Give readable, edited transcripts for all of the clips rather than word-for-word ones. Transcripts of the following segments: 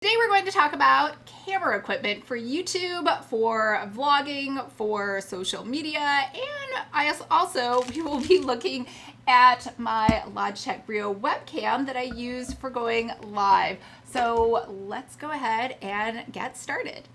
Today we're going to talk about camera equipment for YouTube, for vlogging, for social media, and we will be looking at my Logitech Brio webcam that I use for going live. So let's go ahead and get started.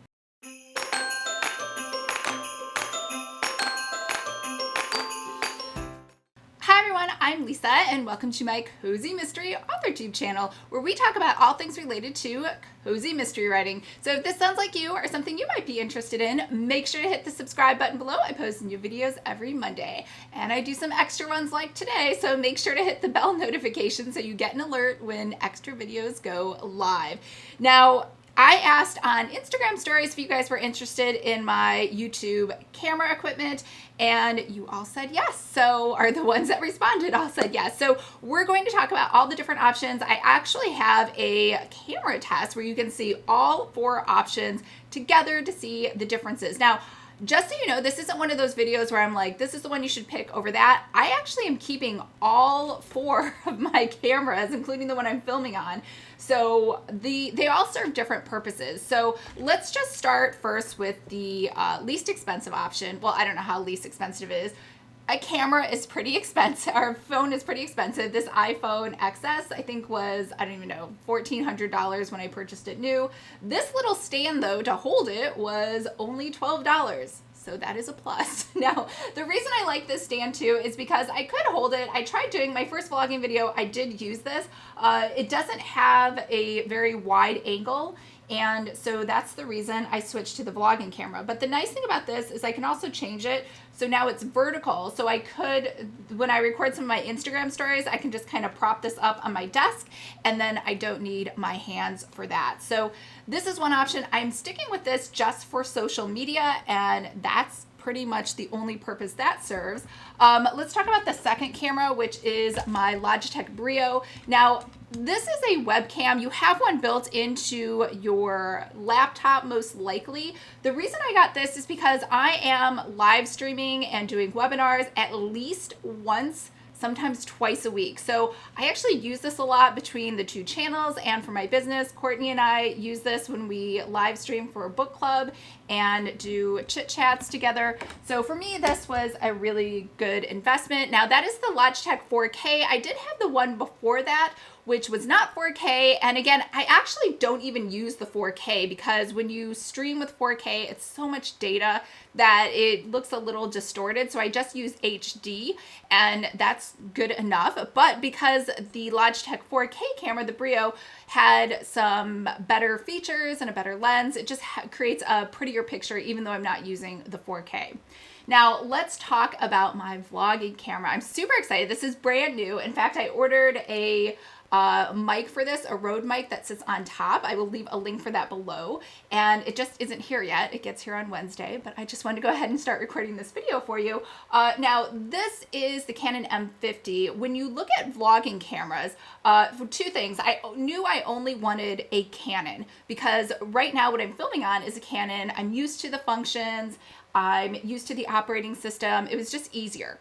Hi everyone, I'm Lisa and welcome to my Cozy Mystery AuthorTube channel where we talk about all things related to cozy mystery writing. So if this sounds like you or something you might be interested in, make sure to hit the subscribe button below. I post new videos every Monday and I do some extra ones like today, so make sure to hit the bell notification so you get an alert when extra videos go live. Now, I asked on Instagram stories if you guys were interested in my YouTube camera equipment, and you all said yes. So, are the ones that responded all said yes. So, we're going to talk about all the different options. I actually have a camera test where you can see all 4 options together to see the differences. Now, just so you know, this isn't one of those videos where I'm like, this is the one you should pick over that. I actually am keeping all 4 of my cameras, including the one I'm filming on. So they all serve different purposes. So let's just start first with the least expensive option. Well, I don't know how least expensive it is. A camera is pretty expensive. Our phone is pretty expensive. This iPhone XS, I think was, I don't even know, $1,400 when I purchased it new. This little stand though, to hold it was only $12. So that is a plus. Now, the reason I like this stand too is because I could hold it. I tried doing my first vlogging video. I did use this. It doesn't have a very wide angle. And so that's the reason I switched to the vlogging camera. But the nice thing about this is I can also change it. So now it's vertical. So I could, when I record some of my Instagram stories, I can just kind of prop this up on my desk and then I don't need my hands for that. So this is one option. I'm sticking with this just for social media, and that's pretty much the only purpose that serves. Let's talk about the second camera, which is my Logitech Brio. Now, this is a webcam. You have one built into your laptop, most likely. The reason I got this is because I am live streaming and doing webinars at least once, sometimes twice a week. So I actually use this a lot between the 2 channels and for my business. Courtney and I use this when we live stream for a book club and do chit chats together. So for me, this was a really good investment. Now that is the Logitech 4K. I did have the one before that, which was not 4K. And again, I actually don't even use the 4K because when you stream with 4K, it's so much data that it looks a little distorted. So I just use HD and that's good enough. But because the Logitech 4K camera, the Brio, had some better features and a better lens, it just creates a prettier picture even though I'm not using the 4K. Now let's talk about my vlogging camera. I'm super excited. This is brand new. In fact, I ordered a mic for this, a Rode mic that sits on top. I will leave a link for that below, and it just isn't here yet. It gets here on Wednesday, but I just wanted to go ahead and start recording this video for you. Now this is the Canon M50. When you look at vlogging cameras, for 2 things, I knew I only wanted a Canon because right now what I'm filming on is a Canon. I'm used to the functions. I'm used to the operating system. It was just easier.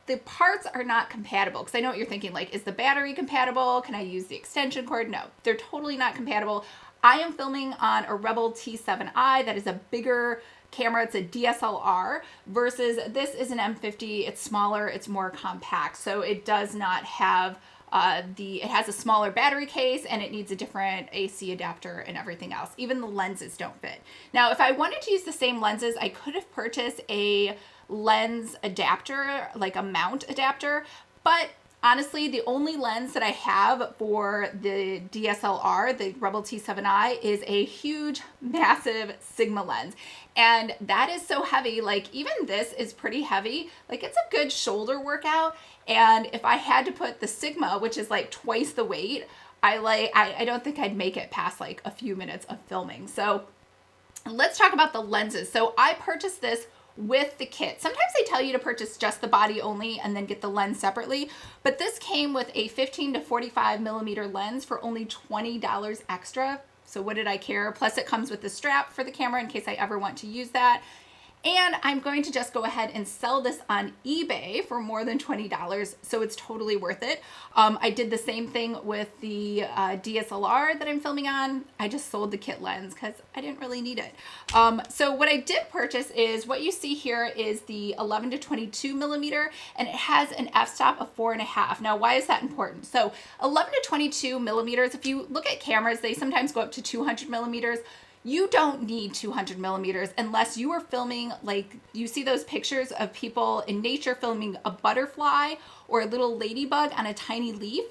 The parts are not compatible because I know what you're thinking, like, is the battery compatible? Can I use the extension cord? No, they're totally not compatible. I am filming on a Rebel T7i that is a bigger camera. It's a DSLR versus this is an M50. It's smaller, it's more compact. So it does not have it has a smaller battery case and it needs a different AC adapter and everything else. Even the lenses don't fit. Now, if I wanted to use the same lenses, I could have purchased a lens adapter, like a mount adapter, but honestly, the only lens that I have for the DSLR, the Rebel T7i, is a huge, massive Sigma lens. And that is so heavy, like even this is pretty heavy. Like it's a good shoulder workout. And if I had to put the Sigma, which is like twice the weight, I don't think I'd make it past like a few minutes of filming. So let's talk about the lenses. So I purchased this with the kit. Sometimes they tell you to purchase just the body only and then get the lens separately, but this came with a 15 to 45 millimeter lens for only $20 extra. So what did I care? Plus it comes with the strap for the camera in case I ever want to use that. And I'm going to just go ahead and sell this on eBay for more than $20, so it's totally worth it. I did the same thing with the DSLR that I'm filming on. I just sold the kit lens because I didn't really need it. So what I did purchase is what you see here is the 11 to 22 millimeter, and it has an f-stop of 4.5. Now, why is that important? So 11 to 22 millimeters, if you look at cameras, they sometimes go up to 200 millimeters. You don't need 200 millimeters unless you are filming, like you see those pictures of people in nature filming a butterfly or a little ladybug on a tiny leaf,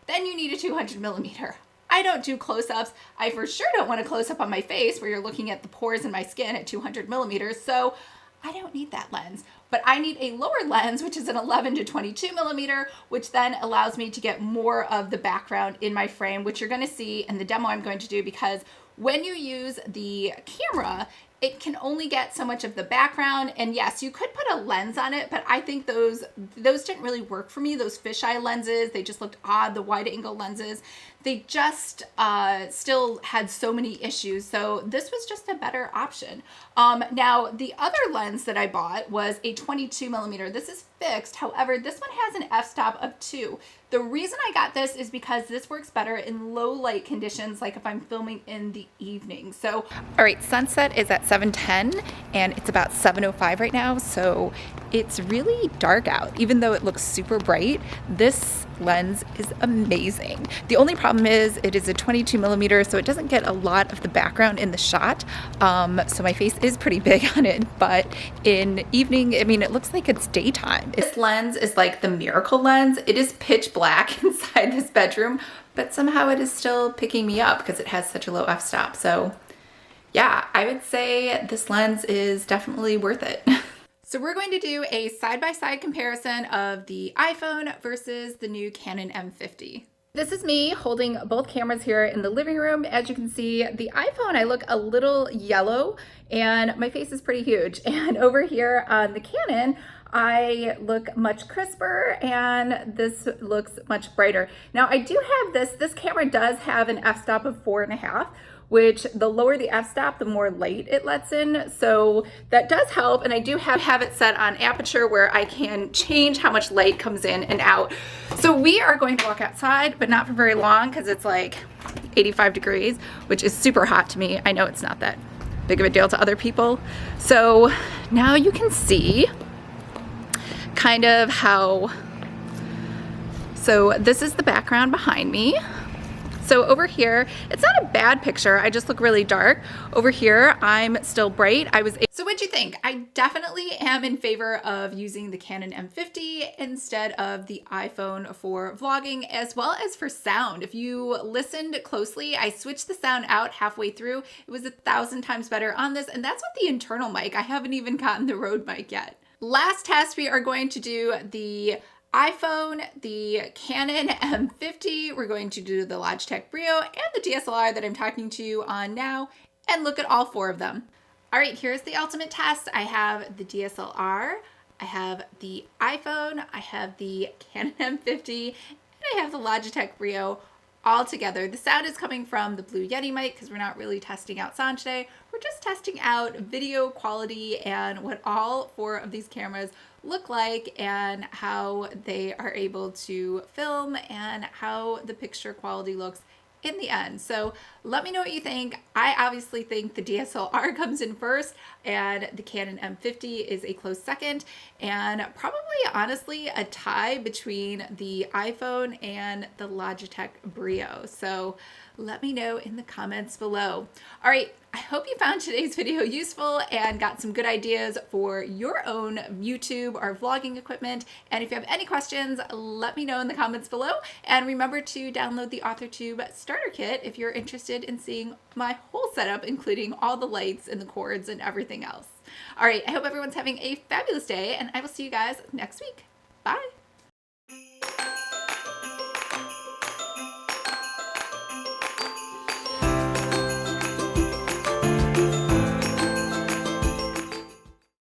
then you need a 200 millimeter. I don't do close-ups. I for sure don't want a close-up on my face where you're looking at the pores in my skin at 200 millimeters, so I don't need that lens. But I need a lower lens, which is an 11 to 22 millimeter, which then allows me to get more of the background in my frame, which you're gonna see in the demo I'm going to do, because when you use the camera, it can only get so much of the background. And yes, you could put a lens on it, but I think those didn't really work for me. Those fisheye lenses, they just looked odd. The wide angle lenses, they just still had so many issues. So this was just a better option. Now, the other lens that I bought was a 22 millimeter. This is fixed. However, this one has an f-stop of 2. The reason I got this is because this works better in low light conditions, like if I'm filming in the evening. So, all right, sunset is at 7:10 and it's about 7:05 right now. So it's really dark out. Even though it looks super bright, this lens is amazing. The only problem is it is a 22 millimeter, so it doesn't get a lot of the background in the shot. So my face is pretty big on it, but in evening, I mean, it looks like it's daytime. This lens is like the miracle lens. It is pitch black inside this bedroom, but somehow it is still picking me up because it has such a low f-stop. So yeah, I would say this lens is definitely worth it. So we're going to do a side-by-side comparison of the iPhone versus the new Canon M50. This is me holding both cameras here in the living room. As you can see, the iPhone, I look a little yellow and my face is pretty huge. And over here on the Canon, I look much crisper and this looks much brighter. Now I do have this camera does have an f-stop of 4.5, which the lower the f-stop, the more light it lets in. So that does help. And I do have it set on aperture where I can change how much light comes in and out. So we are going to walk outside, but not for very long because it's like 85 degrees, which is super hot to me. I know it's not that big of a deal to other people. So now you can see kind of how, so this is the background behind me. So over here, it's not a bad picture. I just look really dark. Over here, I'm still bright. So what'd you think? I definitely am in favor of using the Canon M50 instead of the iPhone for vlogging, as well as for sound. If you listened closely, I switched the sound out halfway through. It was 1,000 times better on this, and that's with the internal mic. I haven't even gotten the Rode mic yet. Last test, we are going to do the iPhone, the Canon M50, we're going to do the Logitech Brio, and the DSLR that I'm talking to you on now, and look at all 4 of them. All right, here's the ultimate test. I have the DSLR, I have the iPhone, I have the Canon M50, and I have the Logitech Brio all together. The sound is coming from the Blue Yeti mic because we're not really testing out sound today. We're just testing out video quality and what all 4 of these cameras look like and how they are able to film and how the picture quality looks in the end. So let me know what you think. I obviously think the DSLR comes in first and the Canon M50 is a close second, and probably honestly a tie between the iPhone and the Logitech Brio. So let me know in the comments below. All right, I hope you found today's video useful and got some good ideas for your own YouTube or vlogging equipment. And if you have any questions, let me know in the comments below. And remember to download the AuthorTube starter kit if you're interested in seeing my whole setup, including all the lights and the cords and everything else. All right, I hope everyone's having a fabulous day, and I will see you guys next week. Bye.